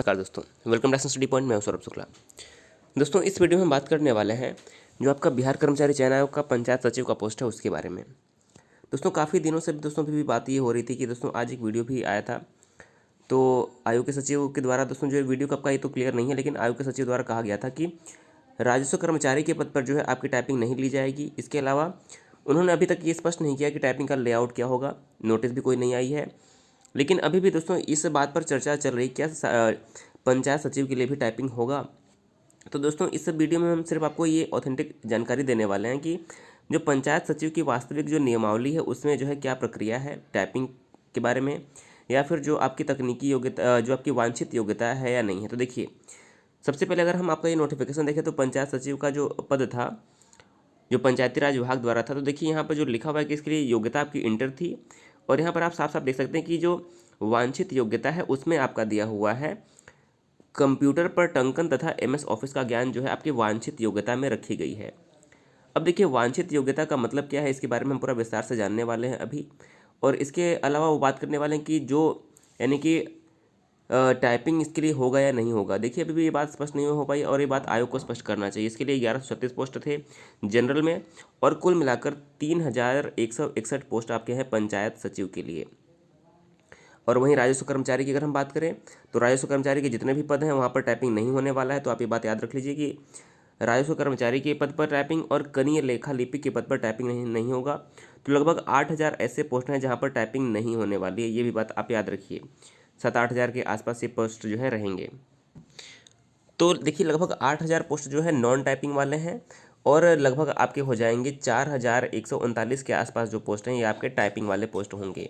नमस्कार दोस्तों, welcome to study point. मैं हूं सौरभ शुक्ला। दोस्तों, इस वीडियो में हम बात करने वाले हैं जो आपका बिहार कर्मचारी चयन आयोग का पंचायत सचिव का पोस्ट है उसके बारे में। दोस्तों, काफ़ी दिनों से दोस्तों भी बात ये हो रही थी कि दोस्तों आज एक वीडियो भी आया था। तो आयोग के सचिव के द्वारा दोस्तों जो वीडियो कब का ये तो क्लियर नहीं है, लेकिन आयोग के सचिव द्वारा कहा गया था कि राजस्व कर्मचारी के पद पर जो है आपकी टाइपिंग नहीं ली जाएगी। इसके अलावा उन्होंने अभी तक ये स्पष्ट नहीं किया कि टाइपिंग का लेआउट क्या होगा, नोटिस भी कोई नहीं आई है। लेकिन अभी भी दोस्तों इस बात पर चर्चा चल रही क्या पंचायत सचिव के लिए भी टाइपिंग होगा। तो दोस्तों इस वीडियो में हम सिर्फ आपको ये ऑथेंटिक जानकारी देने वाले हैं कि जो पंचायत सचिव की वास्तविक जो नियमावली है उसमें जो है क्या प्रक्रिया है टाइपिंग के बारे में, या फिर जो आपकी तकनीकी योग्यता जो आपकी वांछित योग्यता है या नहीं है। तो देखिए, सबसे पहले अगर हम आपका ये नोटिफिकेशन देखें तो पंचायत सचिव का जो पद था जो पंचायती राज विभाग द्वारा था, तो देखिए यहाँ पर जो लिखा हुआ है कि इसके लिए योग्यता आपकी इंटर थी। और यहाँ पर आप साफ साफ देख सकते हैं कि जो वांछित योग्यता है उसमें आपका दिया हुआ है कंप्यूटर पर टंकन तथा एमएस ऑफिस का ज्ञान जो है आपकी वांछित योग्यता में रखी गई है। अब देखिए, वांछित योग्यता का मतलब क्या है, इसके बारे में हम पूरा विस्तार से जानने वाले हैं अभी। और इसके अलावा वो बात करने वाले हैं कि जो यानी कि टाइपिंग इसके लिए होगा या नहीं होगा। देखिए, अभी भी ये बात स्पष्ट नहीं हो पाई और ये बात आयोग को स्पष्ट करना चाहिए। इसके लिए 1136 पोस्ट थे जनरल में, और कुल मिलाकर 3161 पोस्ट आपके हैं पंचायत सचिव के लिए। और वहीं राजस्व कर्मचारी की अगर हम बात करें तो राजस्व कर्मचारी के जितने भी पद हैं वहाँ पर टाइपिंग नहीं होने वाला है। तो आप ये बात याद रख लीजिए कि राजस्व कर्मचारी के पद पर टाइपिंग और कनीय लेखा लिपि के पद पर टाइपिंग नहीं होगा। तो लगभग 8000 ऐसे पोस्ट हैं जहाँ पर टाइपिंग नहीं होने वाली है। ये भी बात आप याद रखिए। 7-8 हज़ार के आसपास ये पोस्ट जो है रहेंगे। तो देखिए, लगभग 8000 पोस्ट जो है नॉन टाइपिंग वाले हैं, और लगभग आपके हो जाएंगे 4139 के आसपास जो पोस्ट हैं ये आपके टाइपिंग वाले पोस्ट होंगे।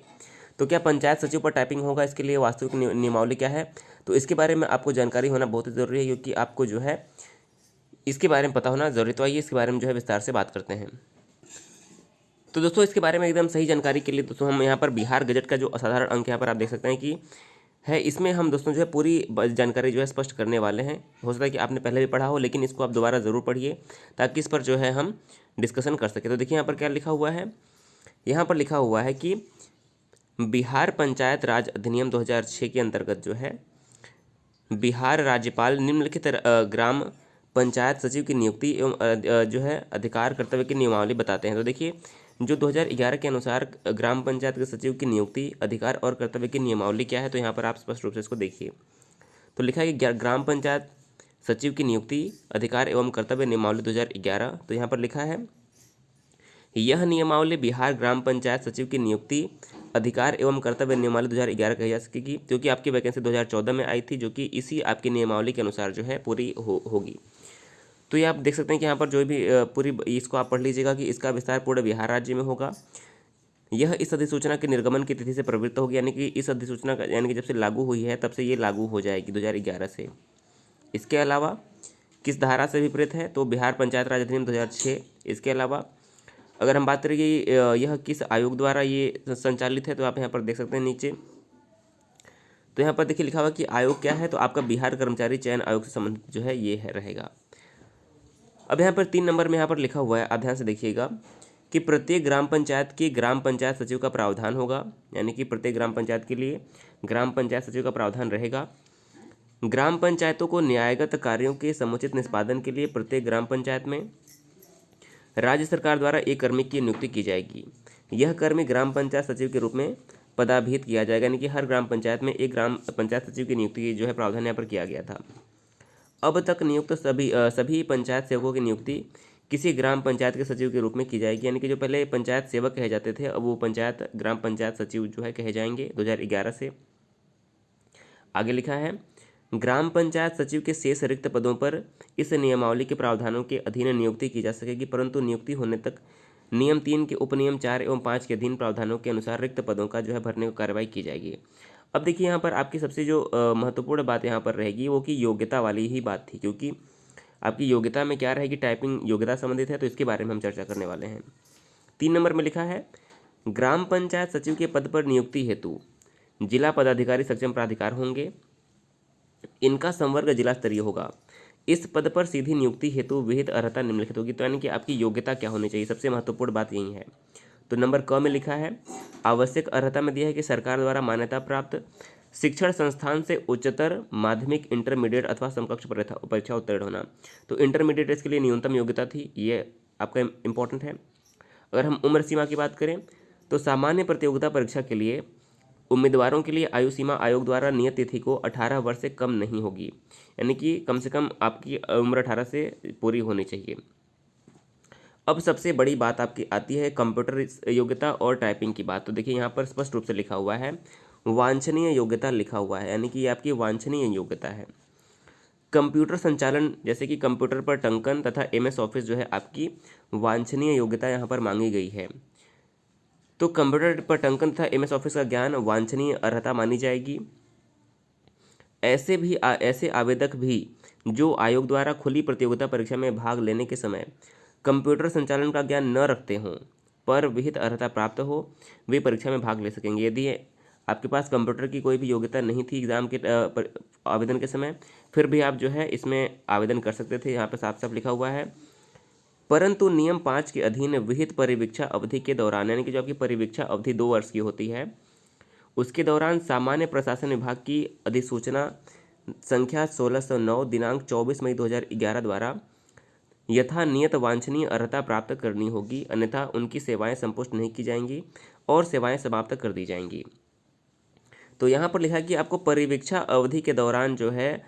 तो क्या पंचायत सचिव पर टाइपिंग होगा, इसके लिए वास्तविक नियमावली क्या है, तो इसके बारे में आपको जानकारी होना बहुत ही ज़रूरी है, क्योंकि आपको जो है इसके बारे में पता होना ज़रूरी। तो आइए इसके बारे में जो है विस्तार से बात करते हैं। तो दोस्तों इसके बारे में एकदम सही जानकारी के लिए दोस्तों हम यहाँ पर बिहार गजट का जो असाधारण अंक यहाँ पर आप देख सकते हैं कि है, इसमें हम दोस्तों जो है पूरी जानकारी जो है स्पष्ट करने वाले हैं। हो सकता है कि आपने पहले भी पढ़ा हो, लेकिन इसको आप दोबारा ज़रूर पढ़िए ताकि इस पर जो है हम डिस्कशन कर सकें। तो देखिए यहाँ पर क्या लिखा हुआ है, यहाँ पर लिखा हुआ है कि बिहार पंचायत राज अधिनियम 2006 के अंतर्गत जो है बिहार राज्यपाल निम्नलिखित ग्राम पंचायत सचिव की नियुक्ति एवं जो है अधिकार कर्तव्य की नियमावली बताते हैं। तो देखिए, जो 2011 के अनुसार ग्राम पंचायत के सचिव की नियुक्ति अधिकार और कर्तव्य की नियमावली क्या है, तो यहाँ पर आप स्पष्ट रूप से इसको देखिए। तो लिखा है कि ग्राम पंचायत सचिव की नियुक्ति अधिकार एवं कर्तव्य नियमावली 2011। तो यहाँ पर लिखा है, यह नियमावली बिहार ग्राम पंचायत सचिव की नियुक्ति अधिकार एवं कर्तव्य नियमावली 2011 कही जा सकेगी, क्योंकि आपकी वैकेंसी 2014 में आई थी, जो कि इसी आपकी नियमावली के अनुसार जो है पूरी होगी। तो ये आप देख सकते हैं कि यहाँ पर जो भी पूरी इसको आप पढ़ लीजिएगा कि इसका विस्तार पूरे बिहार राज्य में होगा। यह इस अधिसूचना के निर्गमन की तिथि से प्रवृत्त होगी, यानी कि इस अधिसूचना का यानी कि जब से लागू हुई है तब से ये लागू हो जाएगी 2011 से। इसके अलावा किस धारा से विपरीत है, तो बिहार पंचायत राज अधिनियम 2006। इसके अलावा अगर हम बात करें कि यह किस आयोग द्वारा ये संचालित है, तो आप यहाँ पर देख सकते हैं नीचे। तो यहाँ पर देखिए लिखा हुआ कि आयोग क्या है, तो आपका बिहार कर्मचारी चयन आयोग से संबंधित जो है ये है रहेगा। अब यहाँ पर 3 नंबर में यहाँ पर लिखा हुआ है, आप ध्यान से देखिएगा कि प्रत्येक ग्राम पंचायत की ग्राम पंचायत सचिव का प्रावधान होगा, यानी कि प्रत्येक ग्राम पंचायत के लिए ग्राम पंचायत सचिव का प्रावधान रहेगा। ग्राम पंचायतों को न्यायगत कार्यों के समुचित निष्पादन के लिए प्रत्येक ग्राम पंचायत में राज्य सरकार द्वारा एक कर्मी की नियुक्ति की जाएगी। यह कर्मी ग्राम पंचायत सचिव के रूप में पदाभिहित किया जाएगा, यानी कि हर ग्राम पंचायत में एक ग्राम पंचायत सचिव की नियुक्ति की जो है प्रावधान यहाँ पर किया गया था। अब तक नियुक्त सभी पंचायत सेवकों की नियुक्ति किसी ग्राम पंचायत के सचिव के रूप में की जाएगी, यानी कि जो पहले पंचायत सेवक कहे जाते थे अब वो पंचायत ग्राम पंचायत सचिव जो है कहे जाएंगे 2011 से। आगे लिखा है, ग्राम पंचायत सचिव के शेष रिक्त पदों पर इस नियमावली के प्रावधानों के अधीन नियुक्ति की जा सकेगी, परंतु नियुक्ति होने तक नियम 3 के उपनियम 4 एवं 5 के अधीन प्रावधानों के अनुसार रिक्त पदों का जो है भरने को कार्रवाई की जाएगी। अब देखिए, यहाँ पर आपकी सबसे जो महत्वपूर्ण बात यहाँ पर रहेगी वो कि योग्यता वाली ही बात थी, क्योंकि आपकी योग्यता में क्या रहेगी, टाइपिंग योग्यता संबंधित है, तो इसके बारे में हम चर्चा करने वाले हैं। 3 नंबर में लिखा है, ग्राम पंचायत सचिव के पद पर नियुक्ति हेतु जिला पदाधिकारी सक्षम प्राधिकार होंगे। इनका संवर्ग जिला स्तरीय होगा। इस पद पर सीधी नियुक्ति हेतु विहित अर्हता निम्नलिखित होगी। तो यानी कि आपकी योग्यता क्या होनी चाहिए, सबसे महत्वपूर्ण बात यही है। तो नंबर क में लिखा है आवश्यक अर्हता में दिया है कि सरकार द्वारा मान्यता प्राप्त शिक्षण संस्थान से उच्चतर माध्यमिक इंटरमीडिएट अथवा समकक्ष परीक्षा उत्तीर्ण होना। तो इंटरमीडिएट इसके लिए न्यूनतम योग्यता थी, ये आपका इम्पोर्टेंट है। अगर हम उम्र सीमा की बात करें तो सामान्य प्रतियोगिता परीक्षा के लिए उम्मीदवारों के लिए आयु सीमा आयोग द्वारा नियत तिथि को 18 वर्ष से कम नहीं होगी, यानी कि कम से कम आपकी उम्र 18 से पूरी होनी चाहिए। अब सबसे बड़ी बात आपकी आती है कंप्यूटर योग्यता और टाइपिंग की बात। तो देखिए यहाँ पर स्पष्ट रूप से लिखा हुआ है वांछनीय योग्यता लिखा हुआ है, यानी कि ये आपकी वांछनीय योग्यता है। कंप्यूटर संचालन जैसे कि कंप्यूटर पर टंकन तथा MS ऑफिस जो है आपकी वांछनीय योग्यता यहाँ पर मांगी गई है। तो कंप्यूटर पर टंकन तथा MS ऑफिस का ज्ञान वांछनीय अर्हता मानी जाएगी। ऐसे आवेदक भी जो आयोग द्वारा खुली प्रतियोगिता परीक्षा में भाग लेने के समय कंप्यूटर संचालन का ज्ञान न रखते हों पर विहित अर्हता प्राप्त हो, वे परीक्षा में भाग ले सकेंगे। यदि आपके पास कंप्यूटर की कोई भी योग्यता नहीं थी एग्जाम के आवेदन के समय, फिर भी आप जो है इसमें आवेदन कर सकते थे। यहाँ पर साफ साफ लिखा हुआ है परंतु नियम 5 के अधीन विहित परिवीक्षा अवधि के दौरान, यानी कि जो आपकी परिवीक्षा अवधि 2 वर्ष की होती है, उसके दौरान सामान्य प्रशासन विभाग की अधिसूचना संख्या 1609 दिनांक 24 मई 2011 द्वारा यथा नियत वांछनीय अर्हता प्राप्त करनी होगी, अन्यथा उनकी सेवाएं संपुष्ट नहीं की जाएंगी और सेवाएं समाप्त कर दी जाएंगी। तो यहाँ पर लिखा है कि आपको परिवीक्षा अवधि के दौरान जो है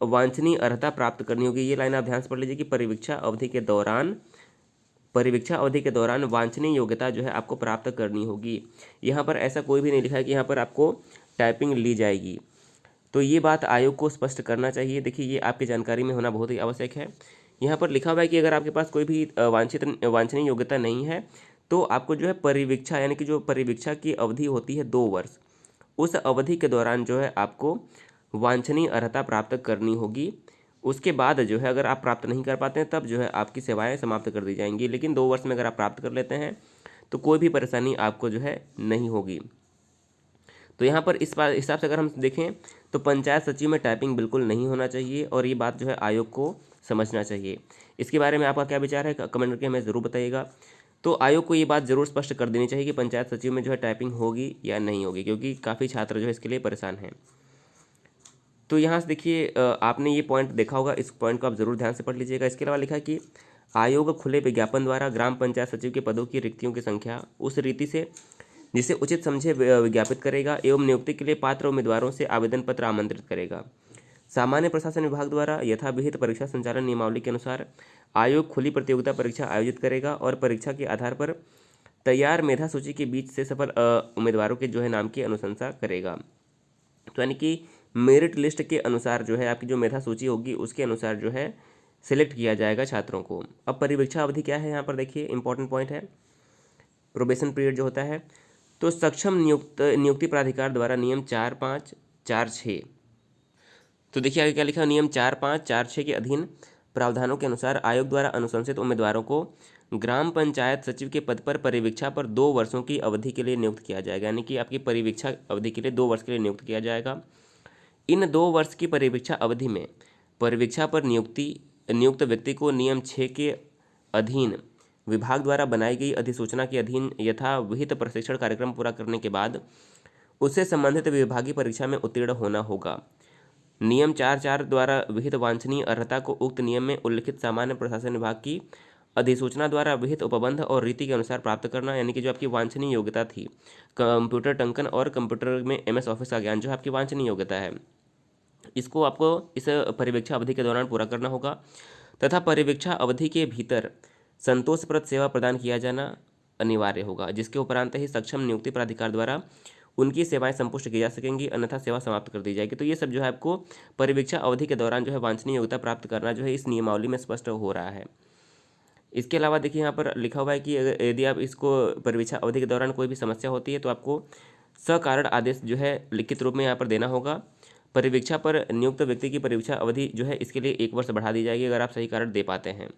वांछनीय अर्हता प्राप्त करनी होगी। ये लाइन आप ध्यान से पढ़ लीजिए कि परिवीक्षा अवधि के दौरान वांछनीय योग्यता जो है आपको प्राप्त करनी होगी। यहाँ पर ऐसा कोई भी नहीं लिखा है कि यहाँ पर आपको टाइपिंग ली जाएगी। तो ये बात आयोग को स्पष्ट करना चाहिए। देखिए ये आपकी जानकारी में होना बहुत ही आवश्यक है। यहाँ पर लिखा हुआ है कि अगर आपके पास कोई भी वांछनीय योग्यता नहीं है तो आपको जो है परिवीक्षा, यानी कि जो परिवीक्षा की अवधि होती है 2 वर्ष, उस अवधि के दौरान जो है आपको वांछनीय अर्हता प्राप्त करनी होगी। उसके बाद जो है अगर आप प्राप्त नहीं कर पाते हैं तब जो है आपकी सेवाएं समाप्त कर दी जाएंगी। लेकिन 2 वर्ष में अगर आप प्राप्त कर लेते हैं तो कोई भी परेशानी आपको जो है नहीं होगी। तो यहाँ पर इस बात हिसाब से अगर हम देखें तो पंचायत सचिव में टाइपिंग बिल्कुल नहीं होना चाहिए और ये बात जो है आयोग को समझना चाहिए। इसके बारे में आपका क्या विचार है कमेंट करके हमें ज़रूर बताइएगा। तो आयोग को ये बात ज़रूर स्पष्ट कर देनी चाहिए कि पंचायत सचिव में जो है टाइपिंग होगी या नहीं होगी, क्योंकि काफ़ी छात्र जो है इसके लिए परेशान हैं। तो यहाँ से देखिए आपने ये पॉइंट देखा होगा, इस पॉइंट को आप ज़रूर ध्यान से पढ़ लीजिएगा। इसके अलावा लिखा है कि आयोग खुले विज्ञापन द्वारा ग्राम पंचायत सचिव के पदों की रिक्तियों की संख्या उस रीति से जिसे उचित समझे विज्ञापित करेगा एवं नियुक्ति के लिए पात्र उम्मीदवारों से आवेदन पत्र आमंत्रित करेगा। सामान्य प्रशासन विभाग द्वारा यथाविहित परीक्षा संचालन नियमावली के अनुसार आयोग खुली प्रतियोगिता परीक्षा आयोजित करेगा और परीक्षा के आधार पर तैयार मेधा सूची के बीच से सफल उम्मीदवारों के जो है नाम की अनुशंसा करेगा। तो यानी कि मेरिट लिस्ट के अनुसार जो है आपकी जो मेधा सूची होगी उसके अनुसार जो है सिलेक्ट किया जाएगा छात्रों को। अब परिवीक्षा अवधि क्या है, यहाँ पर देखिए इंपॉर्टेंट पॉइंट है प्रोबेशन पीरियड जो होता है। तो सक्षम नियुक्ति प्राधिकार द्वारा नियम 4546, तो देखिए आगे क्या लिखा है, नियम 4546 के अधीन प्रावधानों के अनुसार आयोग द्वारा अनुशंसित उम्मीदवारों को ग्राम पंचायत सचिव के पद पर परिवीक्षा पर 2 वर्षों की अवधि के लिए नियुक्त किया जाएगा, यानी कि आपकी परिवीक्षा अवधि के लिए 2 वर्ष के लिए नियुक्त किया जाएगा। इन 2 वर्ष की परिवीक्षा अवधि में परिवीक्षा पर नियुक्त व्यक्ति को नियम 6 के अधीन विभाग द्वारा बनाई गई अधिसूचना के अधीन यथाविहित प्रशिक्षण कार्यक्रम पूरा करने के बाद उससे संबंधित विभागीय परीक्षा में उत्तीर्ण होना होगा। नियम 44 द्वारा विहित वांछनीय अर्हता को उक्त नियम में उल्लिखित सामान्य प्रशासन विभाग की अधिसूचना द्वारा विहित उपबंध और रीति के अनुसार प्राप्त करना, यानी कि जो आपकी वांछनीय योग्यता थी कंप्यूटर टंकन और कंप्यूटर में MS ऑफिस का ज्ञान जो आपकी वांछनीय योग्यता है, इसको आपको इस परिवीक्षा अवधि के दौरान पूरा करना होगा तथा परिवीक्षा अवधि के भीतर संतोषप्रद सेवा प्रदान किया जाना अनिवार्य होगा, जिसके उपरांत ही सक्षम नियुक्ति प्राधिकार द्वारा उनकी सेवाएं संपुष्ट की जा सकेंगी, अन्यथा सेवा समाप्त कर दी जाएगी। तो ये सब जो है आपको परिवीक्षा अवधि के दौरान जो है वांछनीय योग्यता प्राप्त करना जो है इस नियमावली में स्पष्ट हो रहा है। इसके अलावा देखिए यहाँ पर लिखा हुआ है कि यदि आप इसको परिवीक्षा अवधि के दौरान कोई भी समस्या होती है तो आपको सकारण आदेश जो है लिखित रूप में यहाँ पर देना होगा। परिवीक्षा पर नियुक्त व्यक्ति की परिवीक्षा अवधि जो है इसके लिए 1 वर्ष बढ़ा दी जाएगी अगर आप सही कारण दे पाते हैं।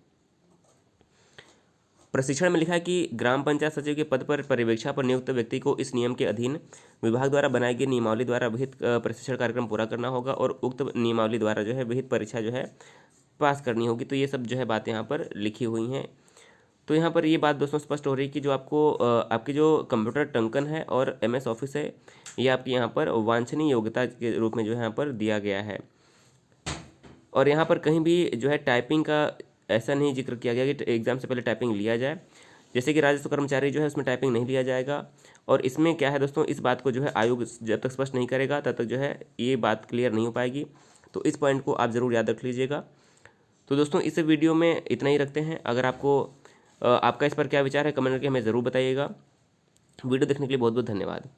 प्रशिक्षण में लिखा है कि ग्राम पंचायत सचिव के पद पर परिवीक्षा पर नियुक्त व्यक्ति को इस नियम के अधीन विभाग द्वारा बनाई गई नियमावली द्वारा विहित प्रशिक्षण कार्यक्रम पूरा करना होगा और उक्त नियमावली द्वारा जो है विहित परीक्षा जो है पास करनी होगी। तो ये सब जो है बातें यहाँ पर लिखी हुई हैं। तो यहाँ पर ये बात दोस्तों स्पष्ट हो रही है कि जो आपको आपकी जो कंप्यूटर टंकन है और MS ऑफिस है, ये आपकी यहाँ पर वांछनीय योग्यता के रूप में जो है यहाँ पर दिया गया है। और यहाँ पर कहीं भी जो है टाइपिंग का ऐसा नहीं जिक्र किया गया कि एग्ज़ाम से पहले टाइपिंग लिया जाए। जैसे कि राजस्व कर्मचारी जो है उसमें टाइपिंग नहीं लिया जाएगा। और इसमें क्या है दोस्तों, इस बात को जो है आयोग जब तक स्पष्ट नहीं करेगा तब तक जो है ये बात क्लियर नहीं हो पाएगी। तो इस पॉइंट को आप ज़रूर याद रख लीजिएगा। तो दोस्तों इस वीडियो में इतना ही रखते हैं। अगर आपको आपका इस पर क्या विचार है कमेंट करके हमें ज़रूर बताइएगा। वीडियो देखने के लिए बहुत बहुत धन्यवाद।